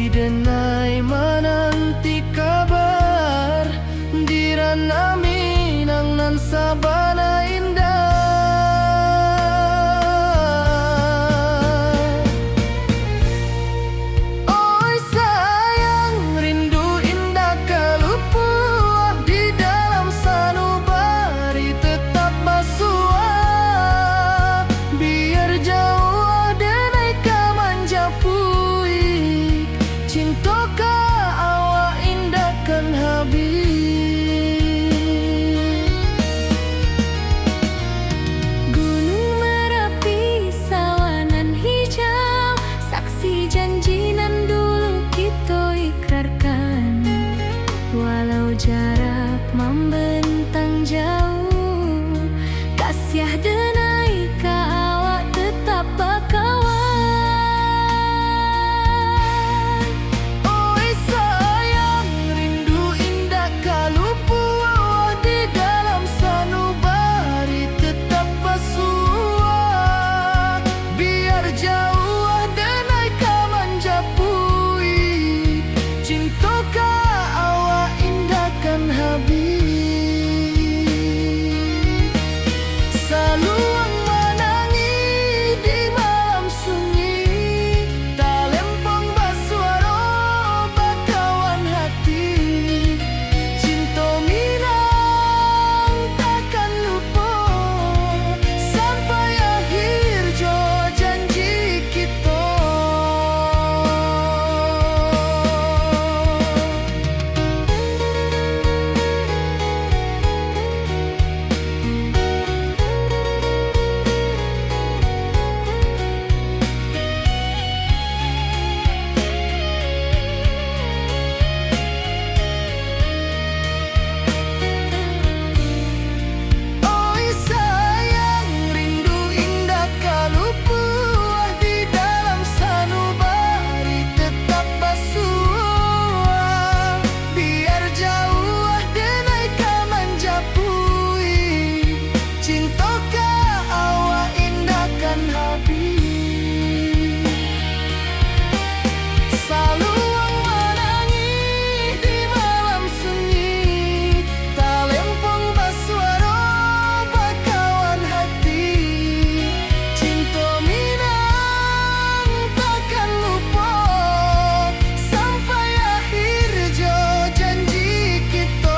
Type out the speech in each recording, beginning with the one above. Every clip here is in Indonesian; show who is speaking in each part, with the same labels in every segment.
Speaker 1: denai menanti kabar dirana minang nan sabana indah. Oi sayang, rindu indah kalupuah di dalam sanubari tetap basua. Biar jauh denai kamanja puik, cinta ka awak indahkan habis.
Speaker 2: Gunung Merapi, sawanan hijau, saksi janji nan dulu kita ikrarkan. Walau jarak membentang jauh, kasiah denai ka awak tetap bakawan.
Speaker 1: Oi sayang, rindu indah kalupuah di dalam sanubari tetap basua. Biar jauh denai kamanja puik, cinta ka awak indahkan habis. Saluang menangi di malam sunyi, talempong basuaro bakawan hati. Cinta minang takkan lupa sampai akhir jo janji kita. Oi sayang, rindu indah kalupuah di dalam sanubari tetap basua. Biar jauh denai kamanja puik, cinta ka awak indahkan habis. Saluang menangi di malam sunyi, talempong basuaro bakawan hati. Cinta minang takkan lupa sampai akhir jo janji kita.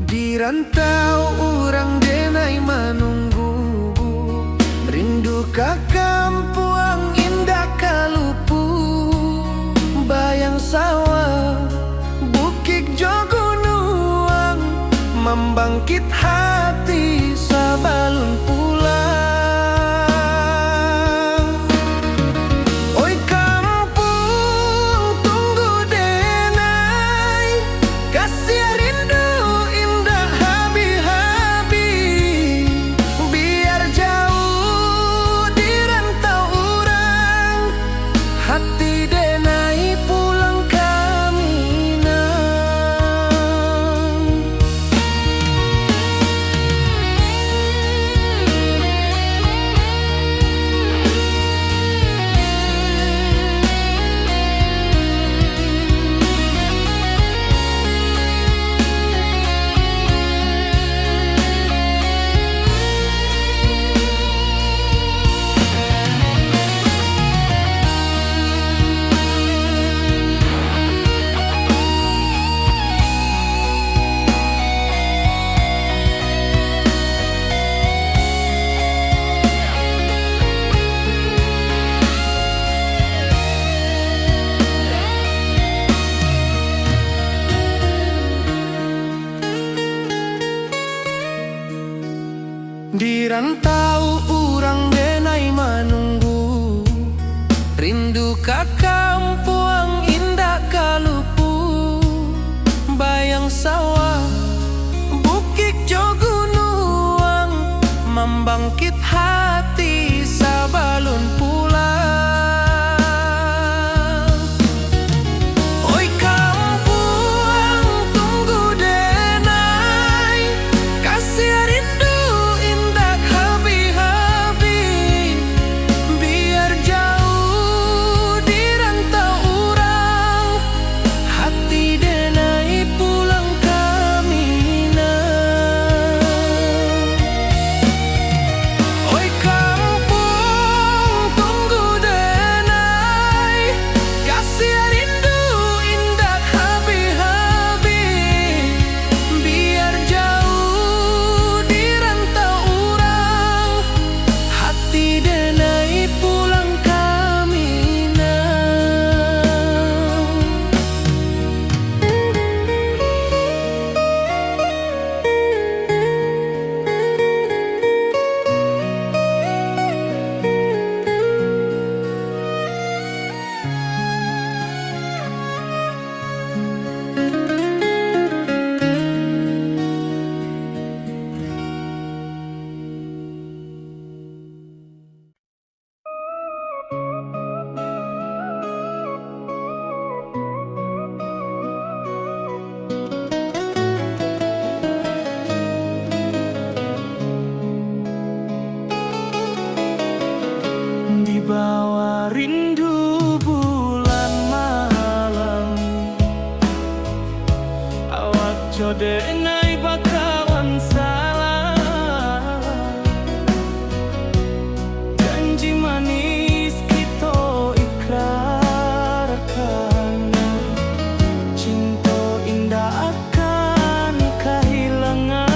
Speaker 1: Di rantau urang denai menunggu, rindu ka kampuang indah kalupu. Bayang sawah, bukit jo gunung, membangkit hati sabalun pulang. Oi kampung tunggu denai, kasih rindu indah habi-habi. Biar jauh di rantau urang denai manunggu, rindu ka kampung indah kalupu, bayang sawah bukit jo gunung, membangkit hati sabalun pulang. Oi kampung tunggu denai, kasih rindu indah habi-habi, biar jauh di rantau urang, hati denai pulang kamina. Oi kampung tunggu denai, kasih rindu indah habi-habi, biar jauh di rantau urang, hati denai pulang kamina. Di bawah rindu bulan malam, awak jodenai bakawan salah, janji manis kita ikrarkan, cinta indah akan kehilangan.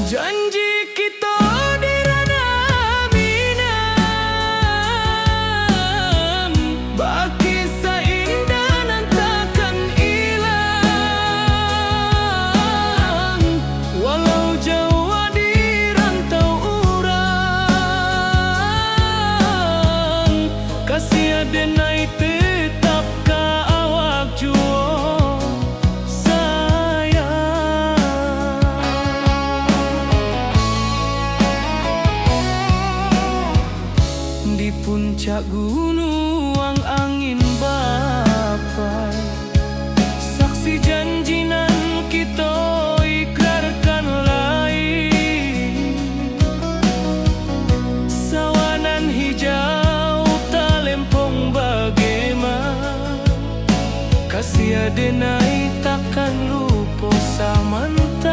Speaker 1: Janji kita di ranah minam, baki seindah nan takkan hilang, walau jauh di rantau urang, kasih denai tetap ka awak juo sayang. Di puncak gunung angin bapai, saksi janji nan kita ikrarkan lain, sawanan hijau talempong bagaimana, kasih denai takkan lupa samantara.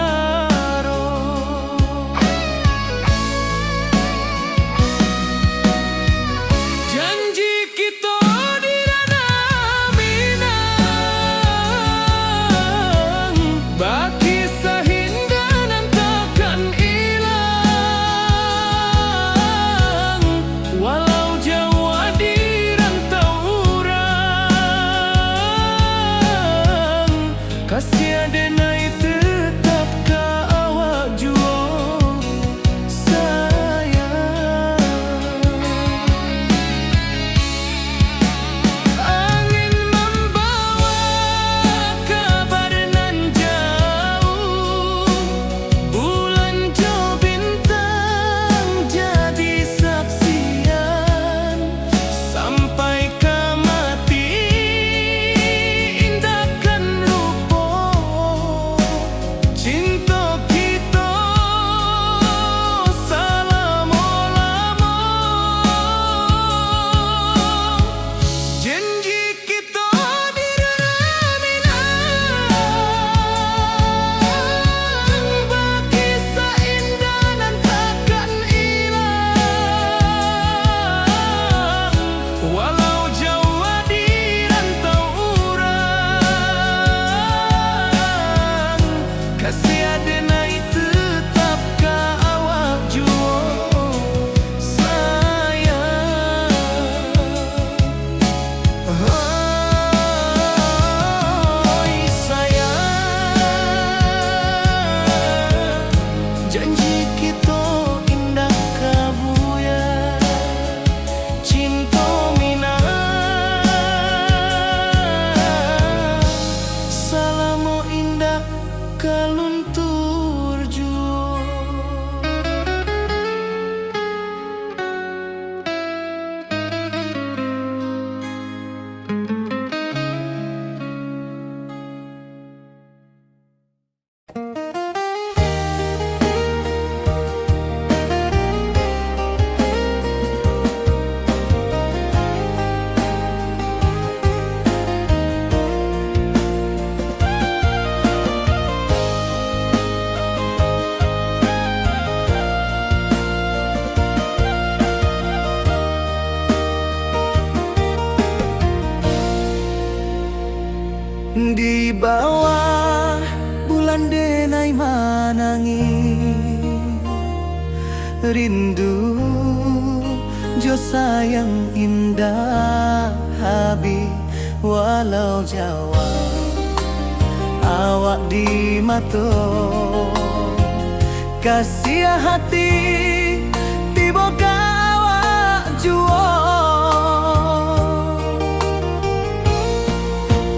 Speaker 1: Janji kita di ranah minang, baki sahindah nan takkan hilang, walau jauh di rantau urang, kasih denai tetap ka awak juo sayang. Angin membawa kabar nan jauh, bulan jo bintang jadi saksian, sampai ke mati indahkan rupa Di bawah bulan denai manangi rindu jo sayang indah habi walau Jawa awak di mato kasih hati tiba awak juo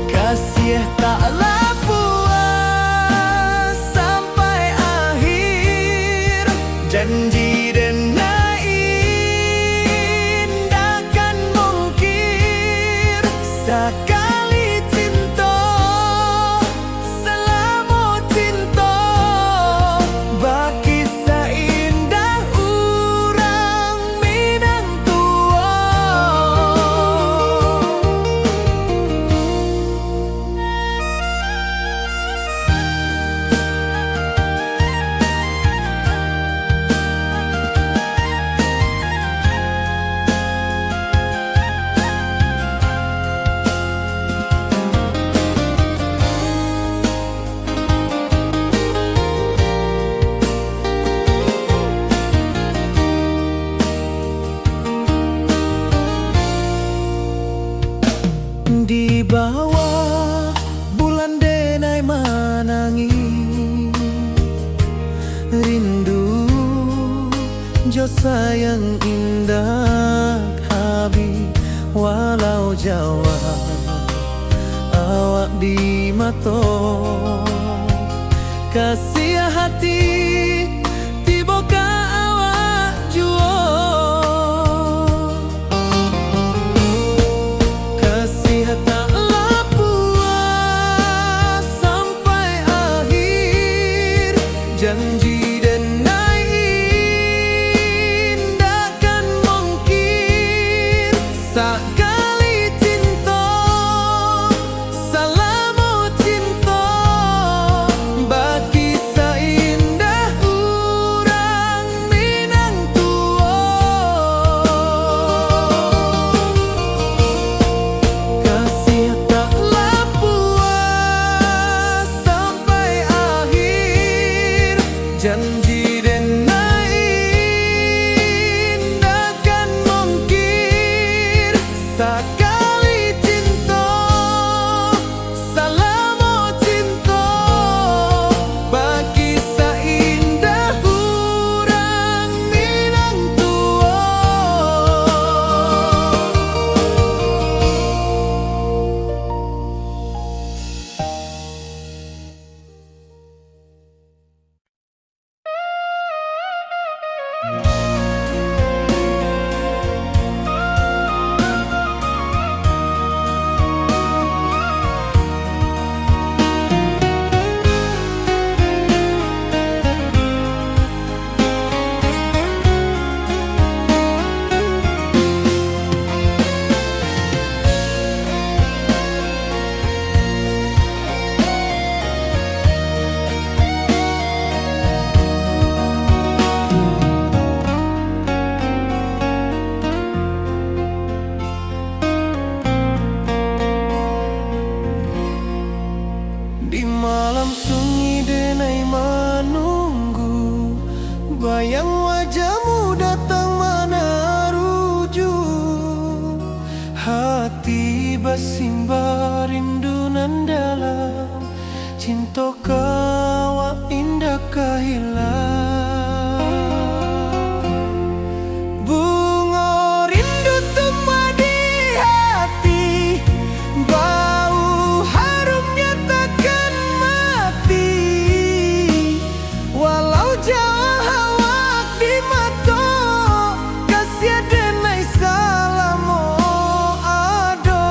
Speaker 1: kasih taklah puas sampai akhir janji denai indakan mungkir sekali cinta selama cinta baki seindah urang Minang tua. Di bawah bulan denai manangi rindu jo sayang indah habi walau Jawa awak di mato kasih hati tiba ka awak juo kasih taklah puas sampai akhir janji denai indakan mungkir sekali cinta selama cinta baki seindah urang Minang tua kasih taklah puas sampai akhir janji denai indakan mungkir sekali cinta selama cinta baki seindah urang Minang tua. Di malam sunyi denai menunggu bayang wajahmu datang mana rujuk hati bersimba rindu nan dalam cinta kawa indah kehilang bunga rindu tumbuh di hati bau harumnya takkan mati walau jauh awak di mata kasih denai salamo ado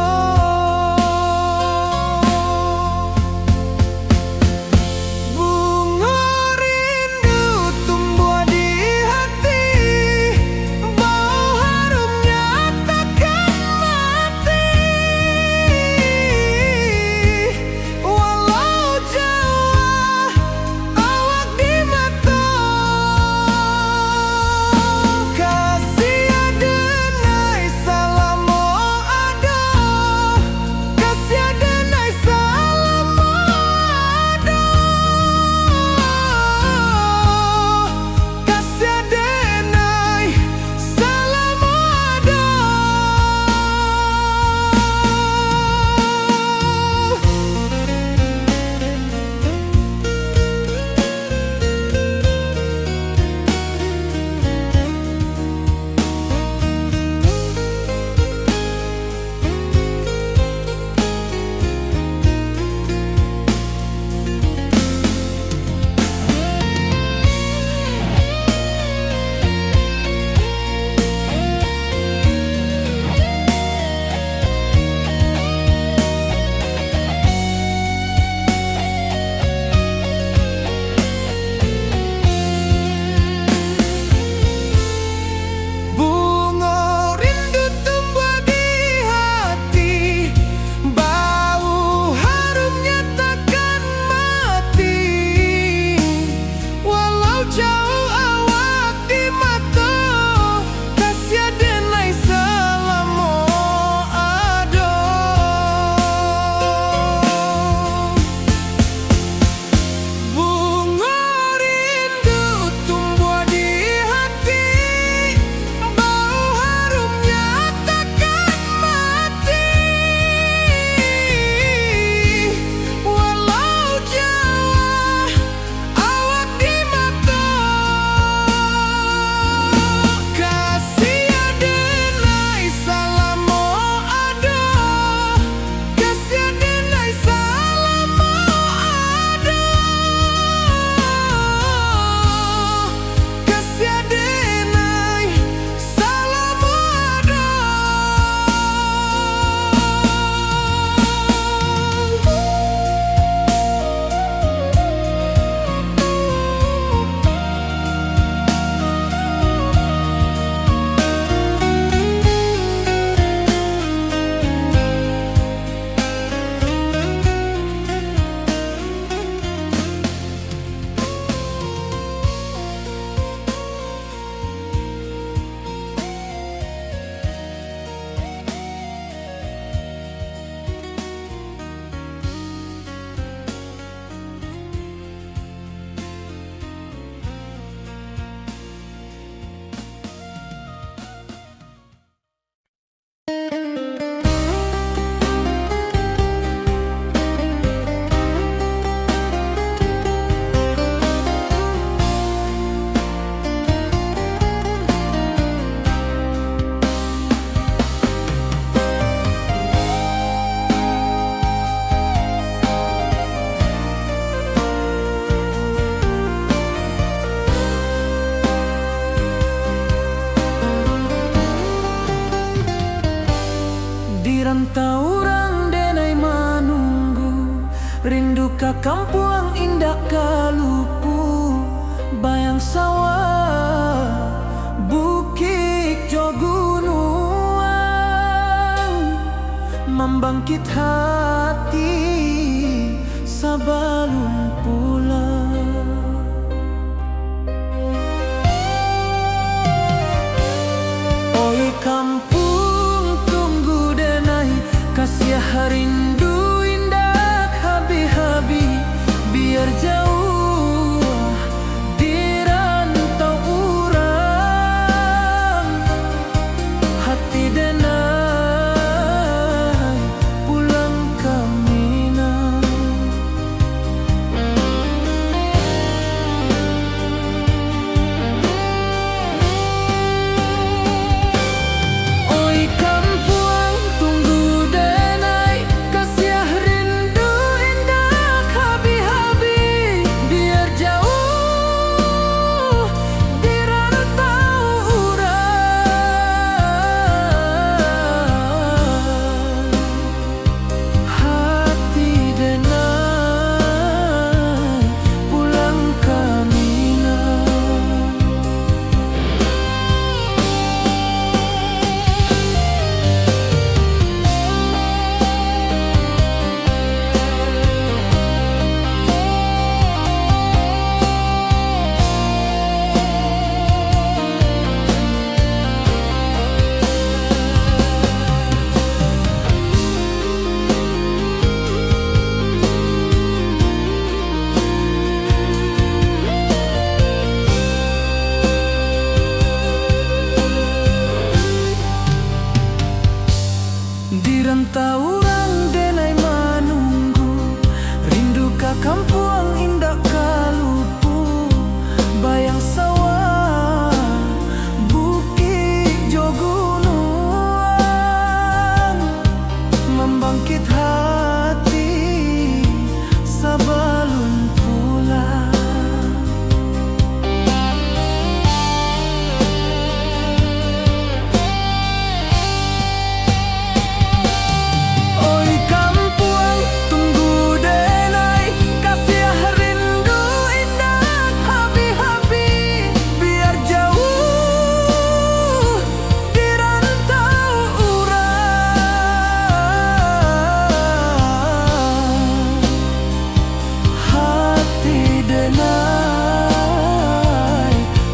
Speaker 1: rindu ka kampung indah kalupu, bayang sawah, bukit jo gunung, membangkit hati sabalun pulang. Oi kampung tunggu denai, kasih rindu indah habi-habi, biar jauh di rantau urang, hati denai pulang ke Minang. Oi kampung tunggu denai, kasih rindu indah habi-habi, biar jauh di rantau urang, hati denai pulang ke Minang. Di rantau urang denai menunggu, rindu ka kampung indah kalupu, bayang sawah, bukit jo gunung, membangkit hati sabalun pulang. Oi kampung tunggu denai, kasih rindu indah habi-habi, biar jauh di rantau urang, hati denai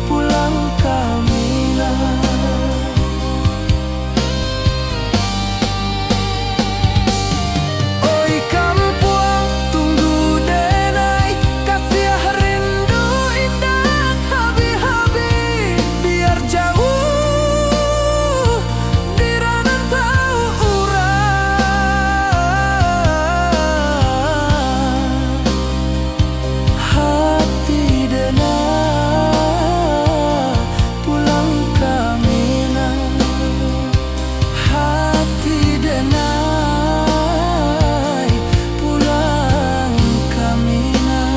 Speaker 1: pulang ke Minang. Oi kampung tunggu denai, kasih rindu indah habi-habi, biar jauh di rantau urang, hati denai pulang ke Minang, hati denai pulang ke Minang.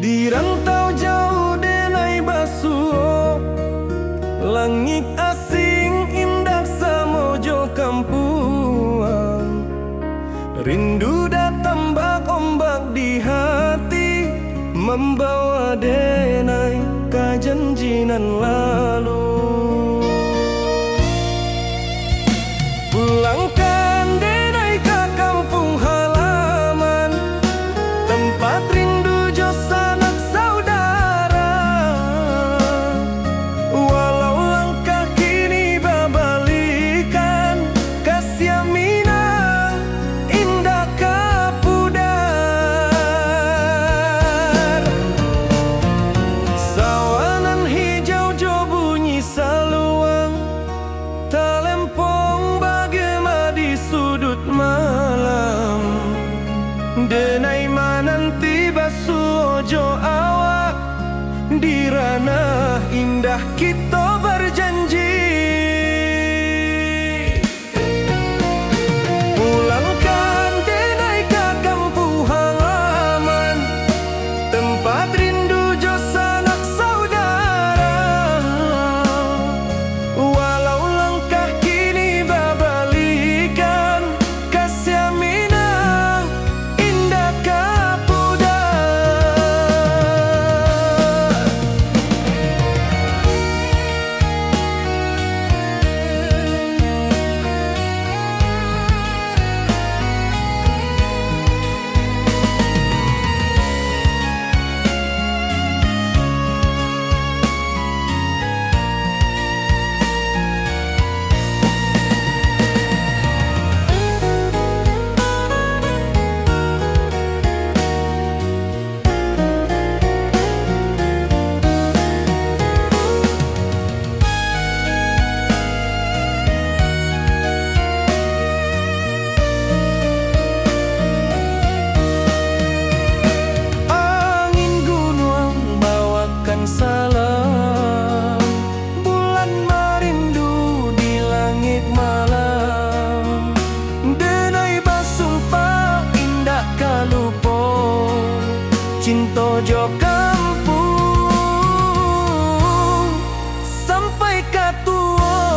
Speaker 1: Di rantau jauh denai basuh, langit asing indah samojo kampuang, rindu datang bak ombak di hati, membawa denai ke janjinan lalu. kita berjanji pulangkan denai ke kampung halaman, tempat rindu jo sanak saudara. Walau langkah kini babalikan, kasih minang indah kapuda. Salam bulan merindu di langit malam, denai basumpah indah kalupo cinta jo kampung sampai katua.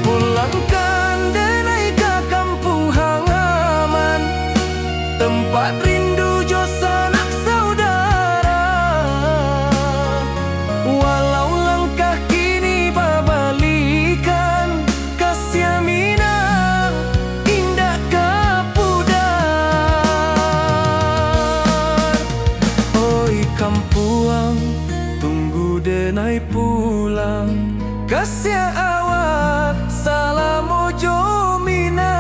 Speaker 1: Pulangkan denai ke kampung halaman, tempat rindu jo sanak saudara. Walau langkah kini babalikan, kasih minang indah kapudar. Oi kampuang, tunggu denai pulang, kasih awak salam ojo minang.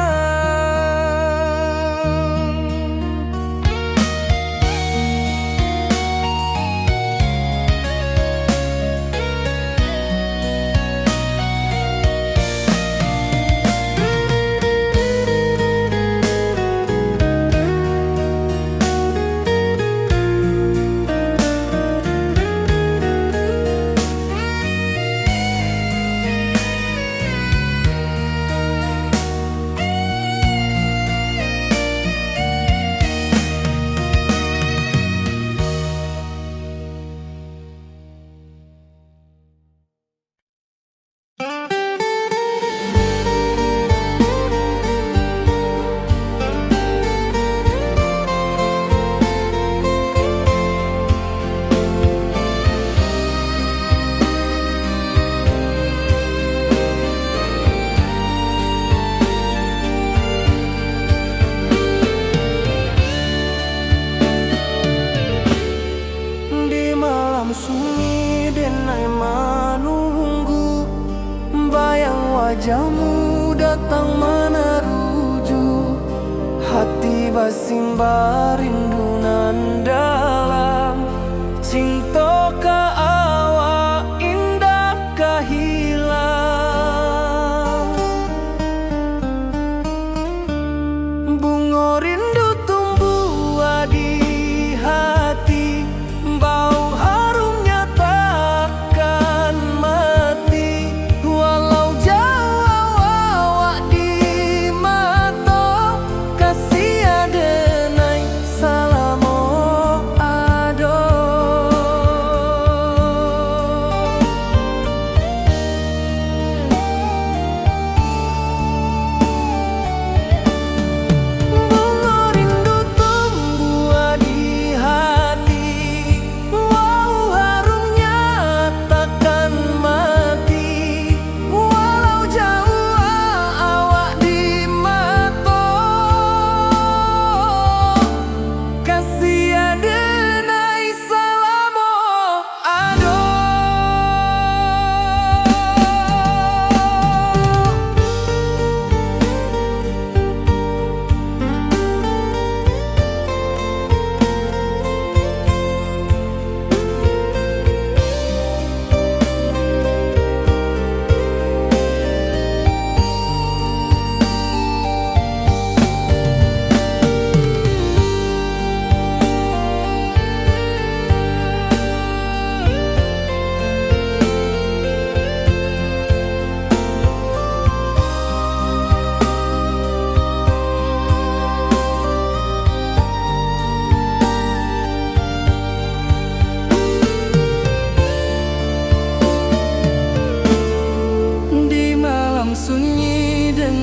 Speaker 1: Sunyi denai menunggu, bayang wajahmu datang meneruju, hati basimba rindu nan dalam, cinta ka awak indah kahilang. Bunga rindu tumbuh di hati, bau harumnya takkan mati. Walau jauh awak di mata, kasih denai salamo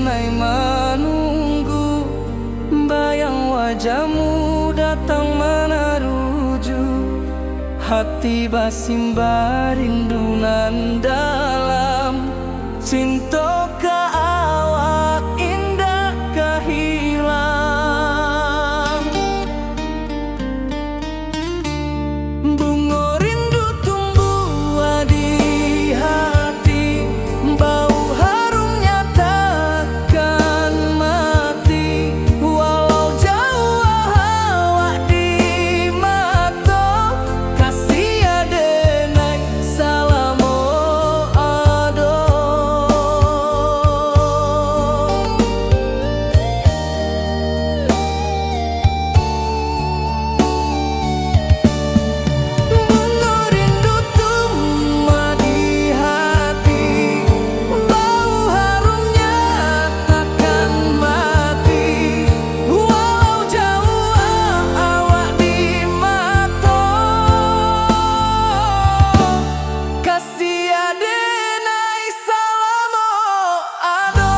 Speaker 1: denai menunggu, bayang wajahmu datang meneruju, hati basimba rindunan dalam cinta ke awak indah kehilang. Bunga rindu tumbuh di hati, bau harumnya takkan mati, walau jauh awak di mata, kasih adenai salamo ado. Bunga rindu tumbuh di hati, bau harumnya takkan mati, walau jauh awak di mata, kasih adenai salamo ado.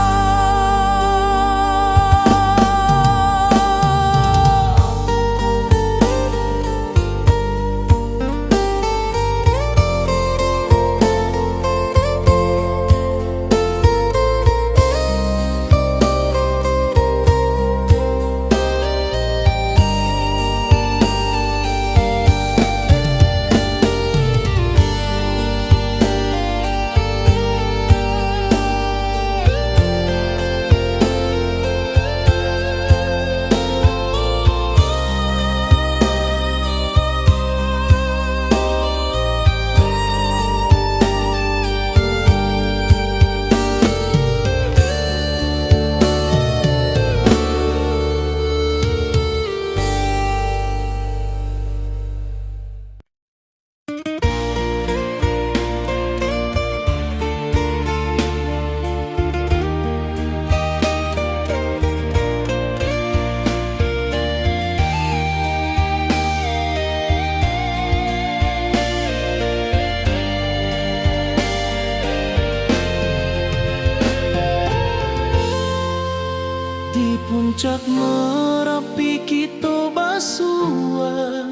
Speaker 1: Di puncak Merapi kita basua,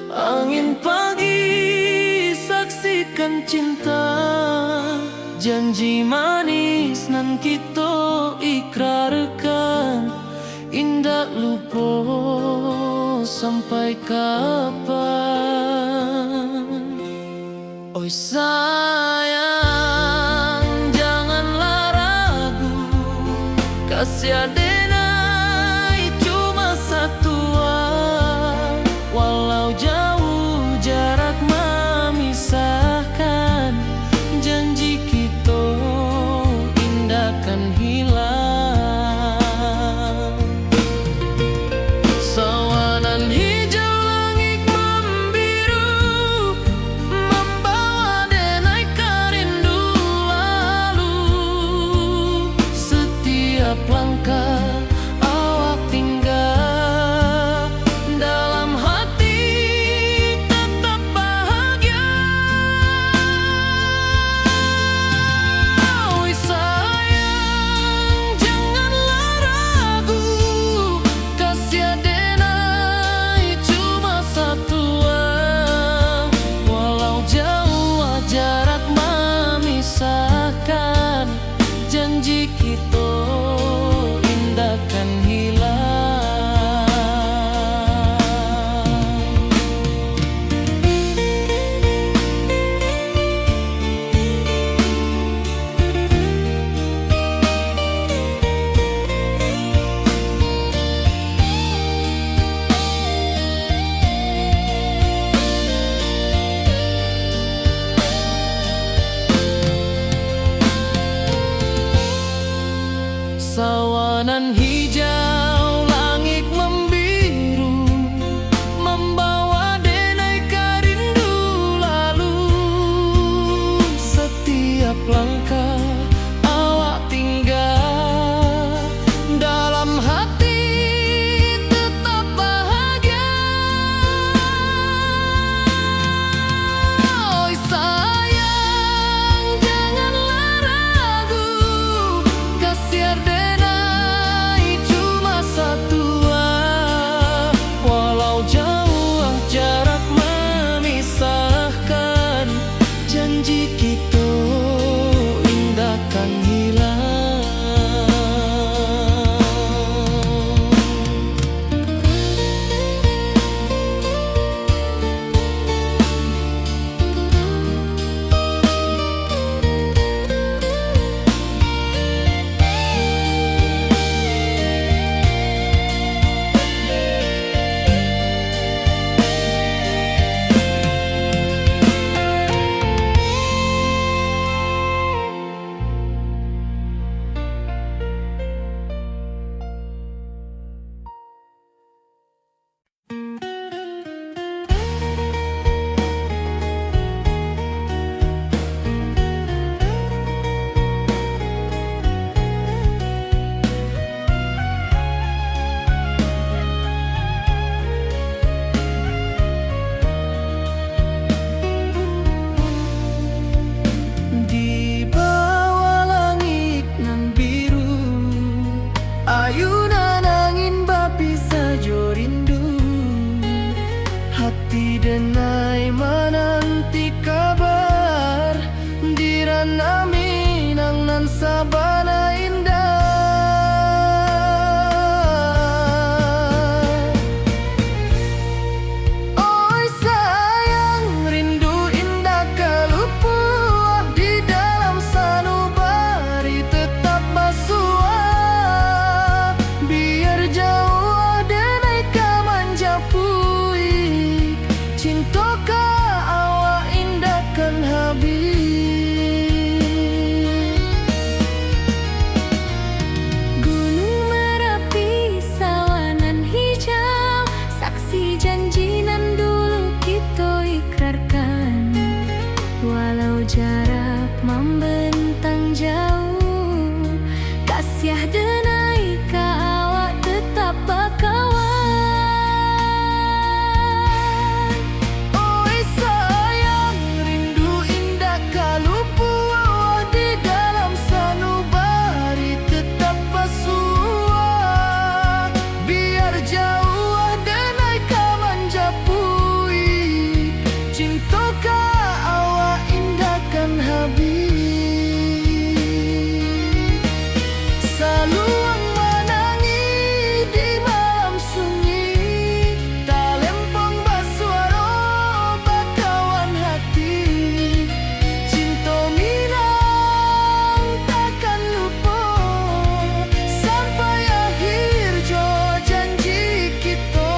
Speaker 1: angin pagi saksikan cinta, janji manis nan kita ikrarkan, indah lupa sampai kapan. Oi sayang, janganlah ragu, kasih adenai cuma satu, walau jauh jarak memisahkan, janji kita indahkan hilang. Sawanan hijau langit membiru, membawa denai kerindu lalu, setiap langkah awak tinggal, dalam hati tetap bahagia. Oi sayang, janganlah ragu, kasih adenai cuma satu, walau jauh jarak memisahkan, janji kita indahkan hilang. Sawanan hijau langit membiru, membawa denai kerindu lalu, setiap langkah awak tinggal, dalam hati tetap bahagia. Oi sayang, janganlah ragu, kasih adenai
Speaker 2: walau jarak membentang jauh, kasih denai ka awak tetap bakawan.
Speaker 1: Oi sayang, rindu indah kalupu awak di dalam sanubari tetap pasua. Biar jauh denai ka manjapui, cinta ka awak indahkan habis. Saluang menangi di malam sunyi, tak lempong basuara bakawan hati. Cinta minang takkan lupa sampai akhir jo janji kita.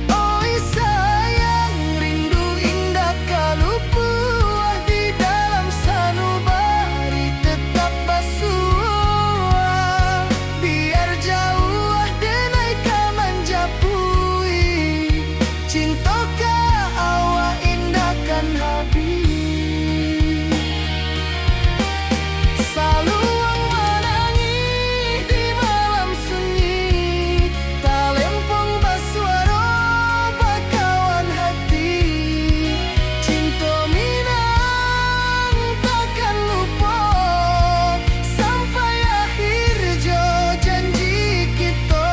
Speaker 1: Oi sayang, rindu indah kalupu di dalam sanubari tetap basua. Biar jauh denai ka manjapui, cinta ka awak indahkan habis. Saluang menangi di malam sunyi, tak lempong basuara bakawan hati. Cinta minang takkan lupa sampai akhir jo janji kita.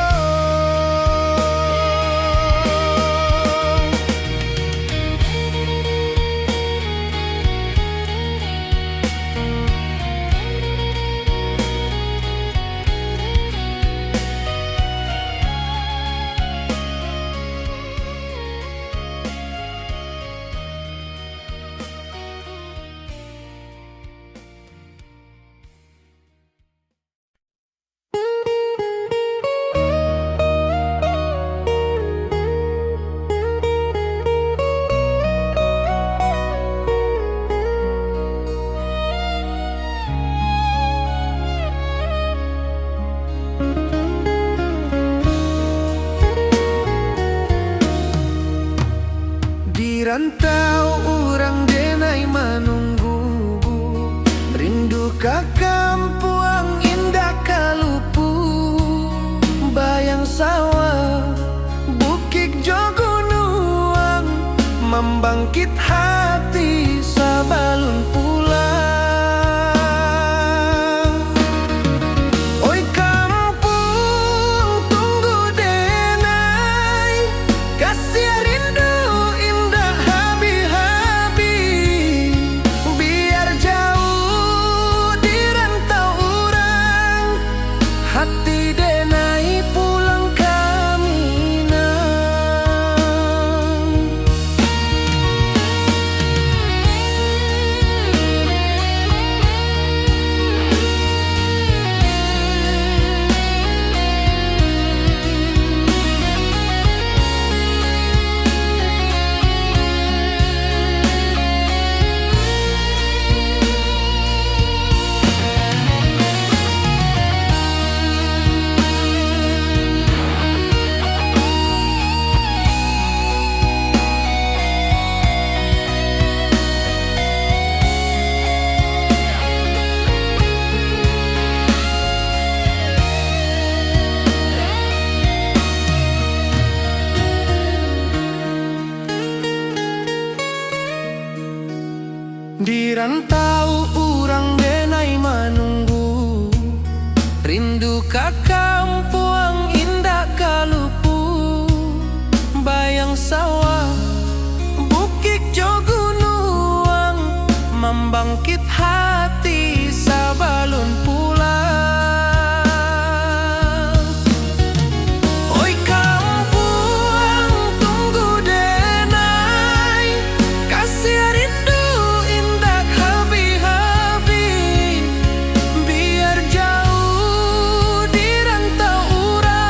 Speaker 1: Di rantau orang denai menunggu, rindu ka kampuang indah kalupu. Bayang sawah, bukit jo gunung, membangkit hati sabalun pulang. Oi kampung tunggu denai, kasih rindu indah habi-habi. Biar jauh di rantau orang, hati denai pulang ke Minang. Di rantau orang denai menunggu, rindu ka kampuang indah kalupu. Bayang sawah, bukit jo gunung, membangkit hati sabalun pulang. Oi kampuang tunggu denai, kasih rindu indah habi-habi. Biar jauh di rantau orang,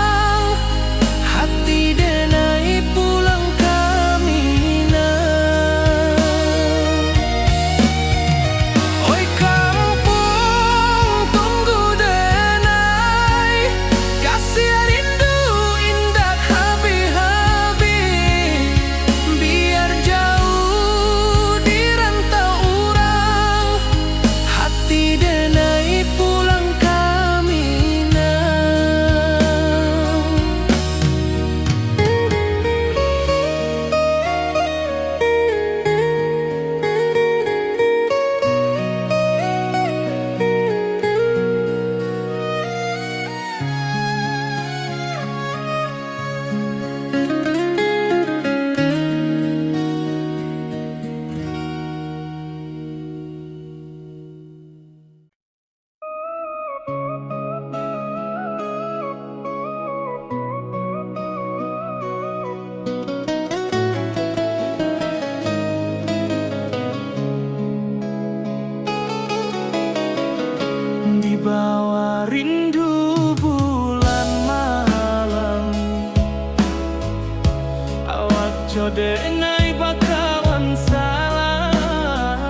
Speaker 1: Jodenai bakawan salah,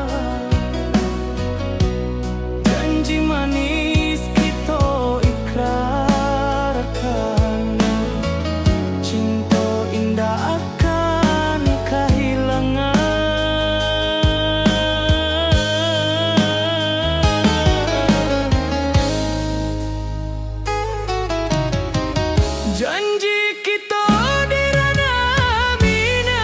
Speaker 1: janji manis kita ikrarkan, cinta indah akan kehilangan. Janji kita di ranah Minang,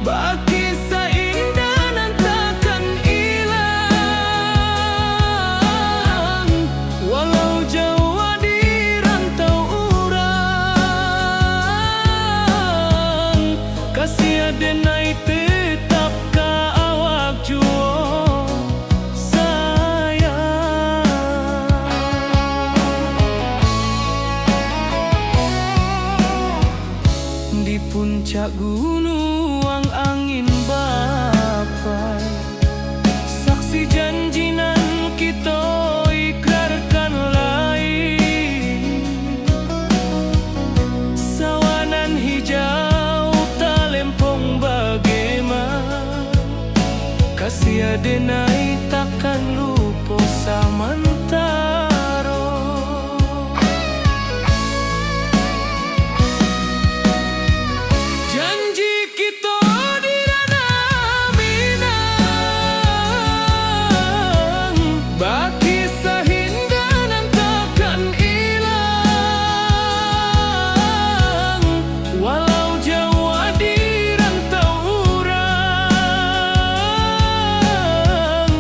Speaker 1: baki seindah nan takkan hilang, walau jauh di rantau urang, kasih adenai tetap ka awak juo di puncak gunung angin bapai, saksi janji nan kita ikrarkan lain, sawanan hijau talempong bagaimana, kasih adenai takkan lupa samantara. Janji kita di ranah Minang, baki seindah nan takkan hilang, walau jauh di rantau urang,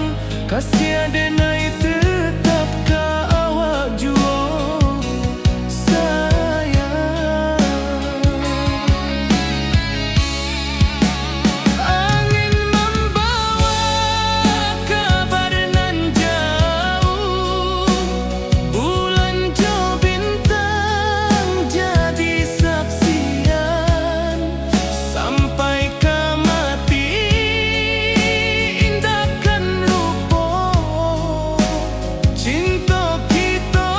Speaker 1: kasih adenai tetap ka awak juo sayang. Angin membawa kabar nan jauh, bulan jo bintang jadi saksian, sampai ke mati indahkan lupa cinta kita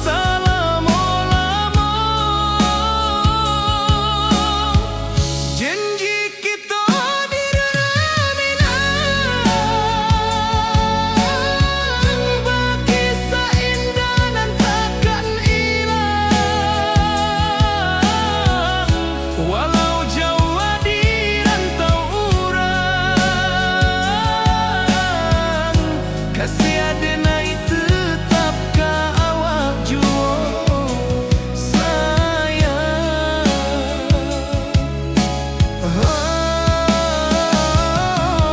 Speaker 1: selama-lama. Janji kita di ranah Minang, baki seindah nan takkan hilang, walau jauh di rantau urang, kasih adenai tetap ka awak juo sayang.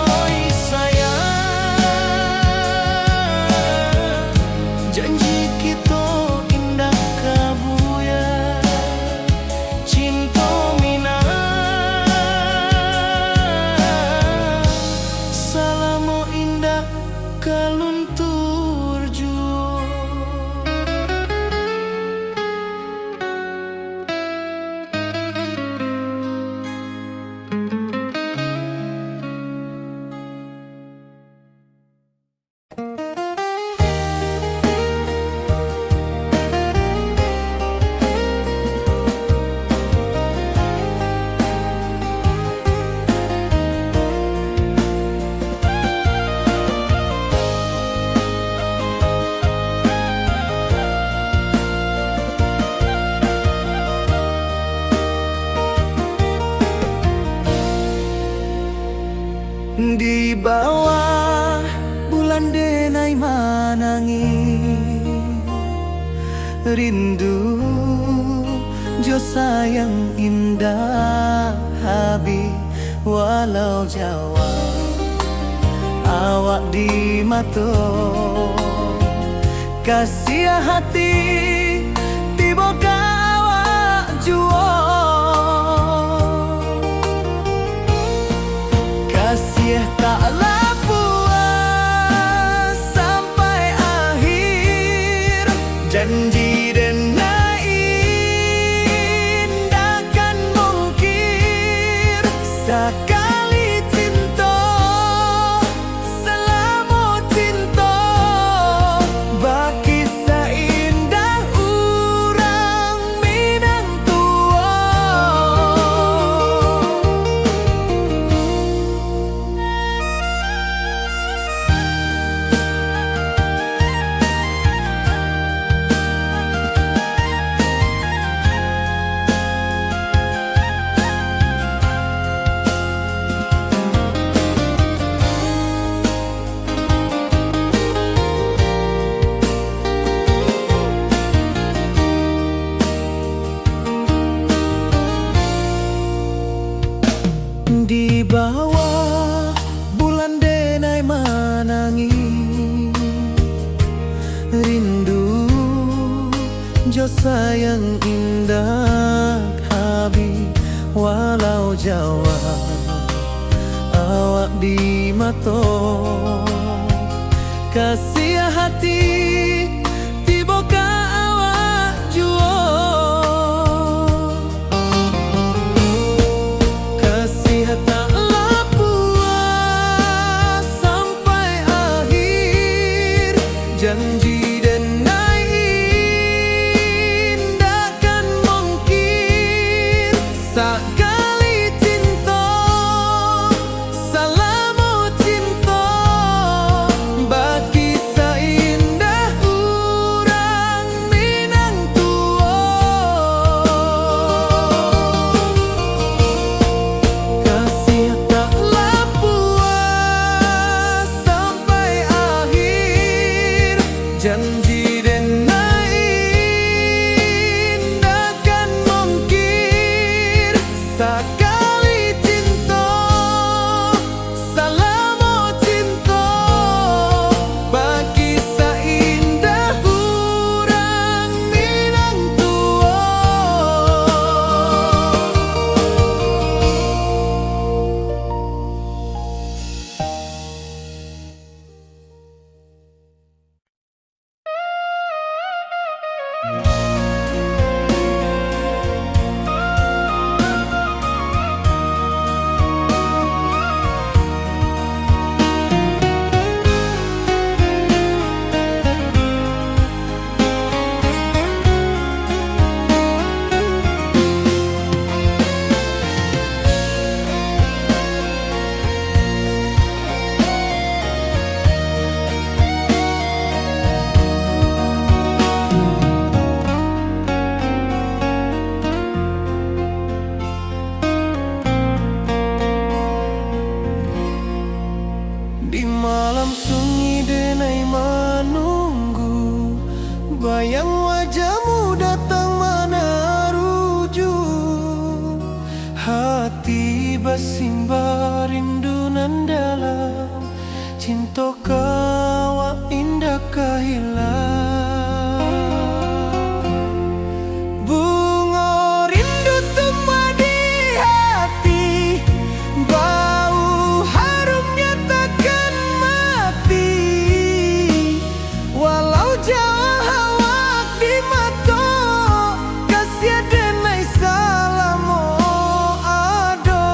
Speaker 1: Oi sayang, janji kita indah kabuya, cinta Minang, salamo indah kaluntur juo. Di bawah bulan denai manangi, rindu jo sayang indah habi, walau jawa awak di mato, kasih hati tiba ka awak juo, kasih taklah puas sampai akhir, janji denai indahkan mungkir, sekali cinta selama cinta, baki seindah urang Minang. rindu jo sayang indah habi walau Jawa awak di mato kasih hati tiba ka awak juo kasih tak puas sampai akhir janji dan indah kan mungkin sekali cinta salamu cinta bagi seindah urang Minang tua kasih taklah puas sampai akhir janji dan indah kan mungkin sekali cinta salamu cinta bagi seindah urang Minang tua. Di malam sunyi denai menunggu bayang wajahmu datang mana rujuk hati bersimbar rindu nan dalam cinta kawa indah kahilang bunga rindu tumbuh di hati bau harumnya takkan mati walau jauh awak di mata kasih denai salamu ado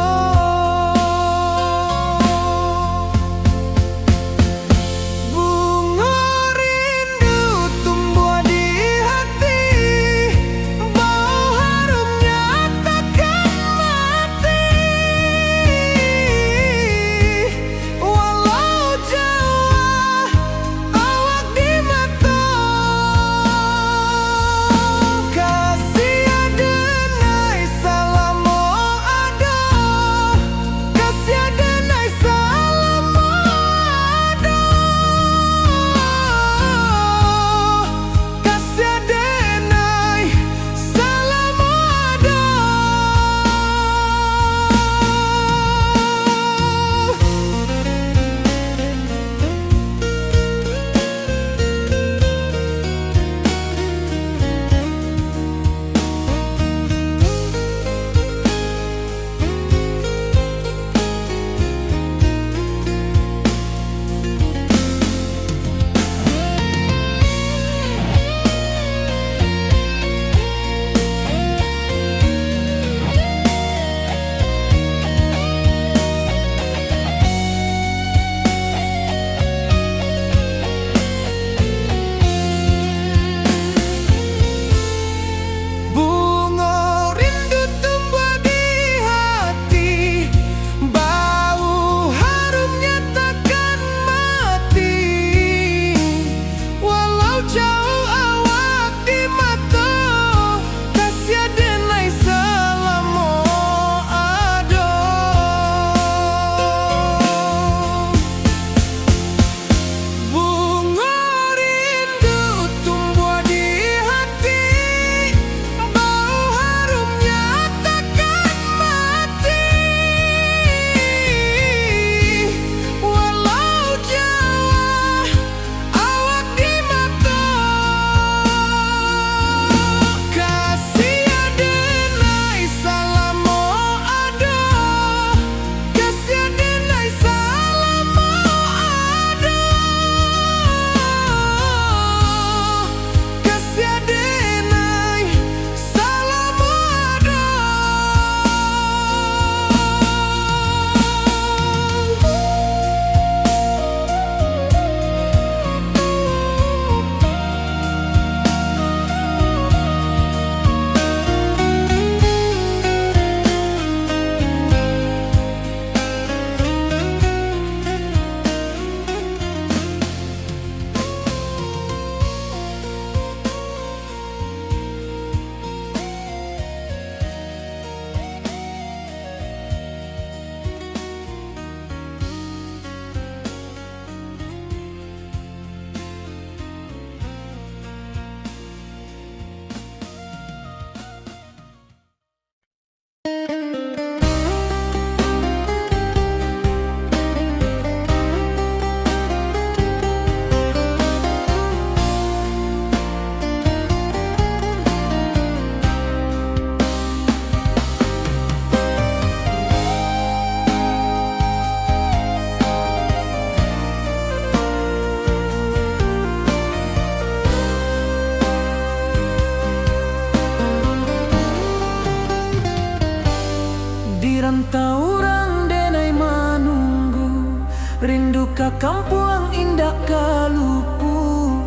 Speaker 1: rantau orang denai manunggu, rindu ka kampung indah kalupu,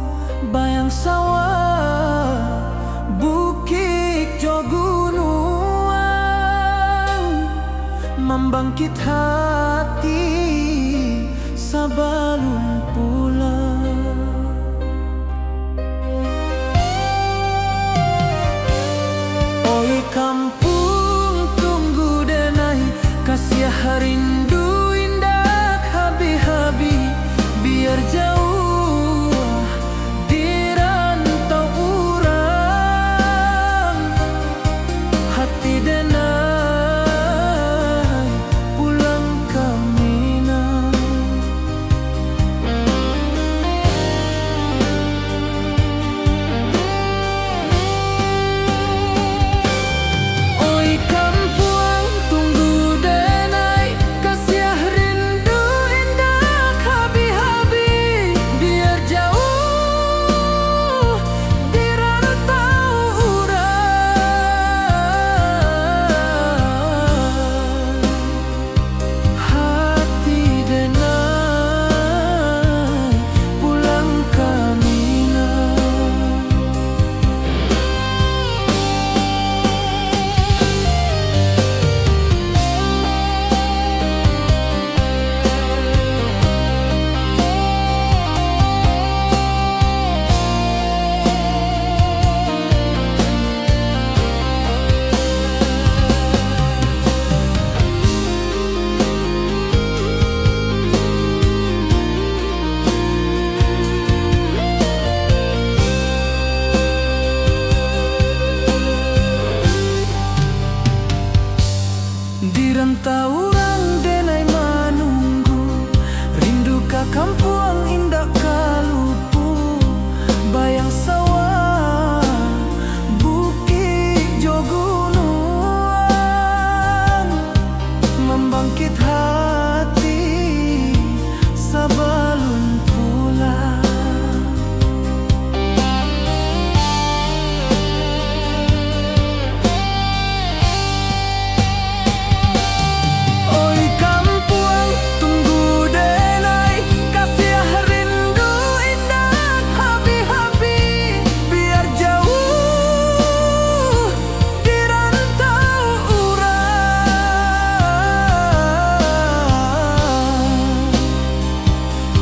Speaker 1: bayang sawah bukit jo gunung, membangkit hati sebelum pulang. Oi kampung tunggu denai, kasih rindu indah habi-habi, biar jauh di rantau urang, hati denai pulang ke Minang. Oi kampung tunggu denai, kasih rindu indah habi-habi, biar jauh di rantau urang, hati denai pulang ke Minang. Di rantau orang denai manunggu, rindu ka kampung indah kalupu, bayang sawah bukit jo gunung, membangkit hati sebelum pulang. Oi kampung tunggu denai, kasih rindu indah habi-habi, biar jauh di rantau urang,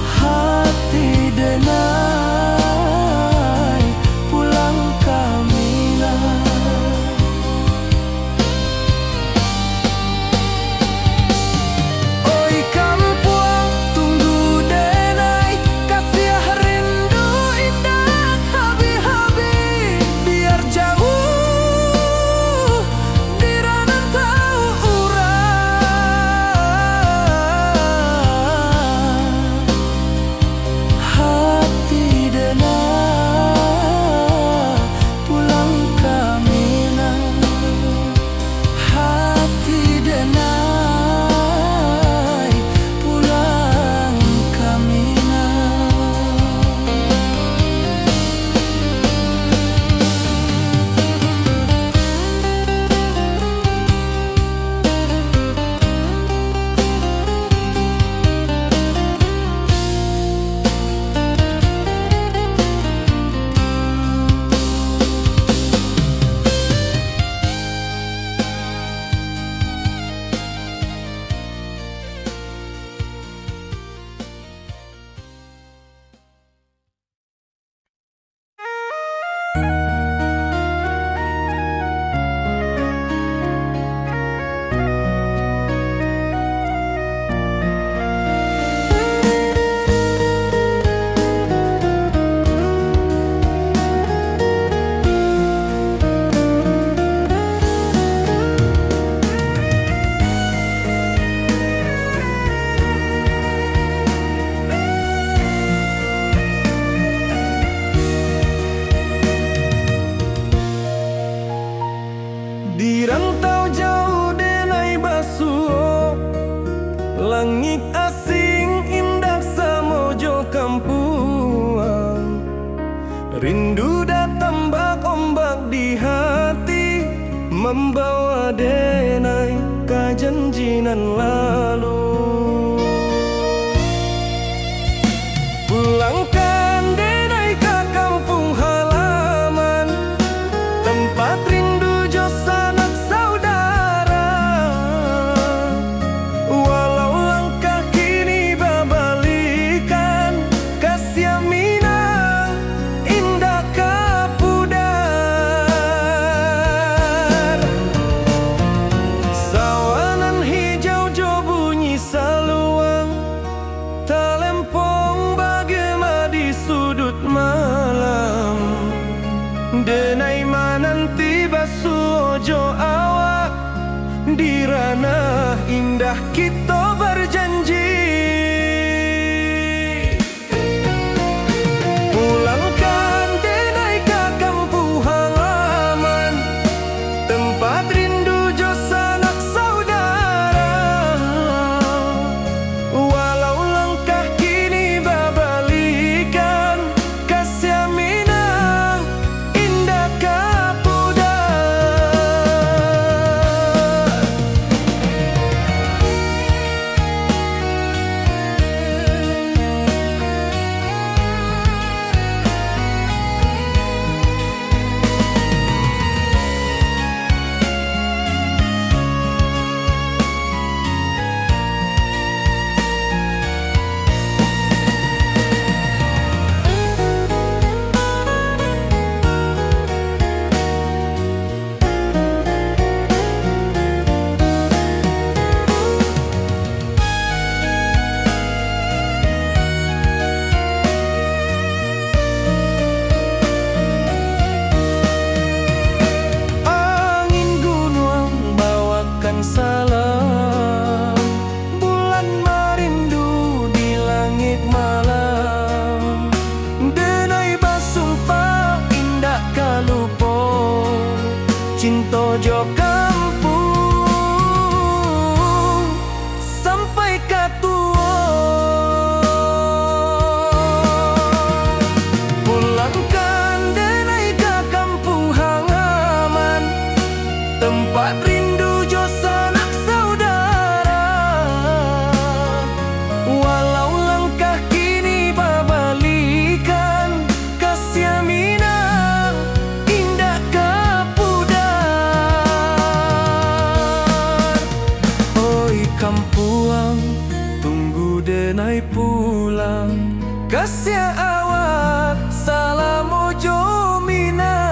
Speaker 1: hati denai pulang ke Minang. Oi kampung tunggu denai, kasih rindu indah habi-habi, biar jauh di rantau urang, hati denai pulang ke Minang, hati denai pulang ke Minang. Di rantau jauh denai basuh, langit asing indah samojo kampuang, rindu datang bak ombak di hati, membawa denai kayu janji nan lalu. Pulangkan denai ke kampung halaman, tempat rindu jo sanak saudara. Walau langkah kini babalikan, kasih Minang indah kapudar. Sawanan hijau jo bunyi saluang, talempong bagema di sudut malam. Denai mananti basuh jo awak, di ranah indah kita berjanji. Pulangkan denai ke kampung halaman, tempat rindu jo sanak saudara. Walau langkah kini babalikan, kasih Minang indah kapudar. Angin gunung bawakan salam, bulan merindu di langit malam. Denai basumpah indah kalupo, cinta jo kampung sampai katua. Pulangkan denai ke kampung halaman, tempat rindu jo sanak saudara. Walau langkah kini babalikan, kasih Minang indah kapudar. Oi kampuang, tunggu denai pulang, kasih awak salam ojo Minang.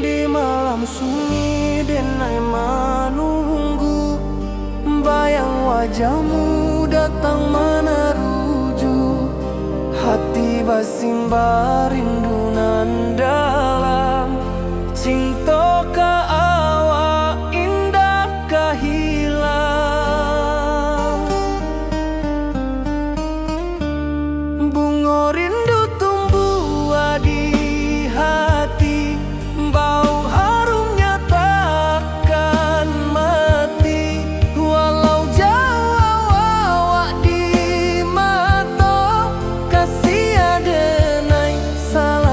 Speaker 1: Di malam sunyi denai menunggu, bayang wajahmu datang meneruju. Hati basimba rindu nan dalam, cinta ka awak indah ka hilang. Bunga rindu tumbuh di hati, bau harumnya takkan mati. Walau jauh awak di mata, kasih denai salam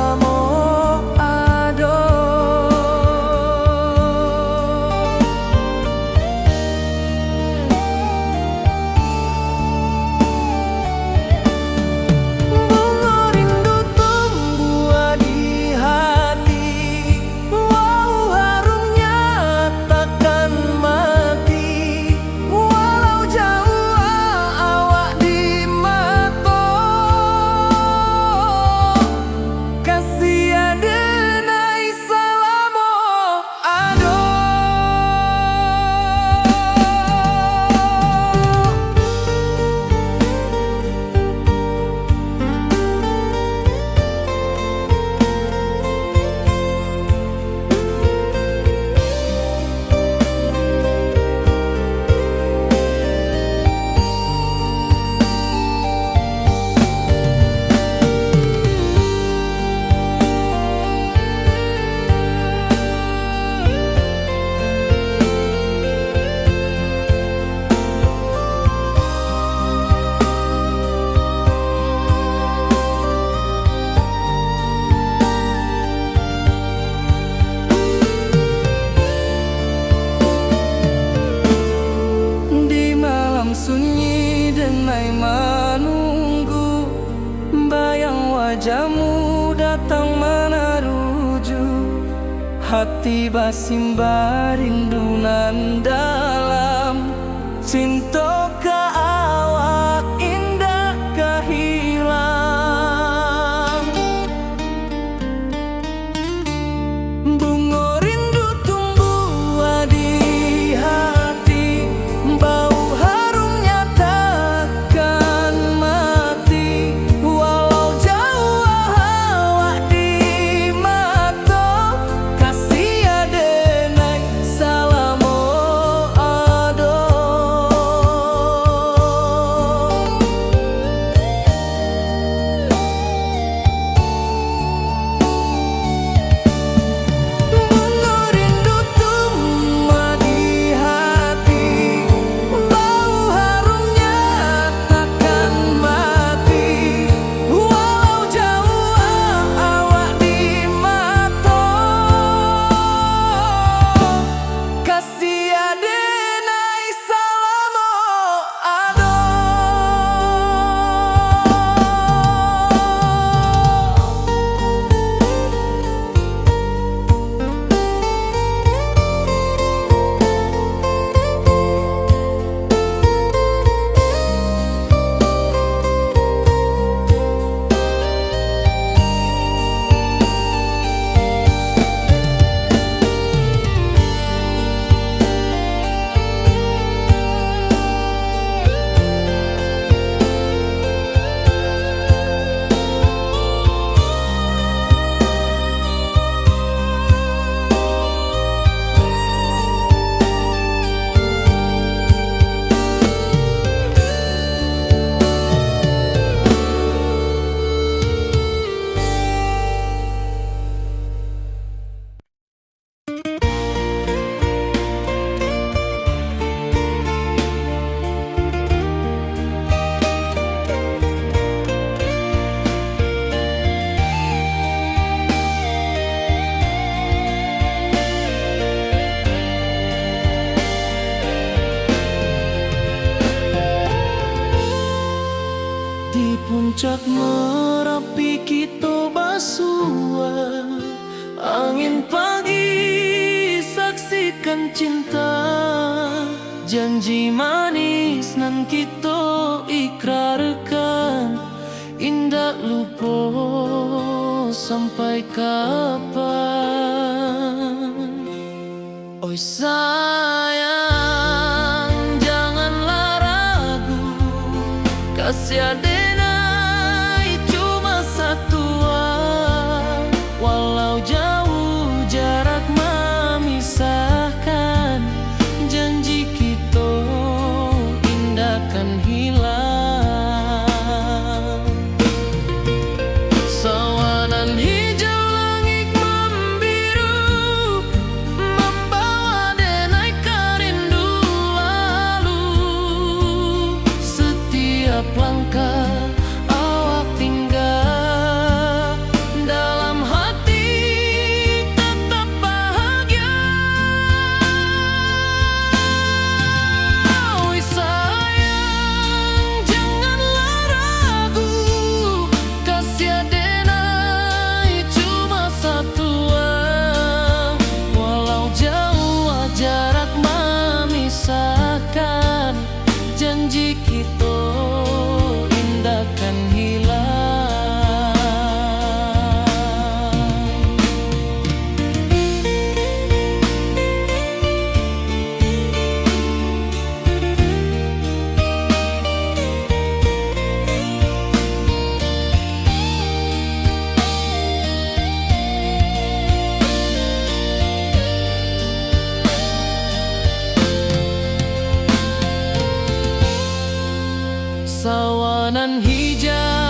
Speaker 1: wajahmu datang meneruju, hati basimba rindunan dalam cinta ka awak indah kahilang. Bunga rindu tumbuh di hati, bau harumnya takkan mati. Walau jauh awak di mata, kasih adenai salamo ado. Bunga rindu tumbuh di hati, bau harumnya takkan mati. Walau jauh awak di mata, kasih adenai salamo ado. Di puncak Merapi kita basua, angin pagi saksikan cinta. Janji manis nan kita ikrarkan, indah lupa sampai kapan. Oi sayang, janganlah ragu, kasih adenai cuma satu. Walau jauh jarak memisahkan, janji kita indah kan hilang. Sawanan hijau langit membiru, membawa denai kerindu lalu. Setiap langkah awak tinggal, dalam hati tetap bahagia. Oi sayang, janganlah ragu, kasih adenai cuma satu. Walau jauh jarak memisahkan, janji kita indah kan hilang. Sawanan hijau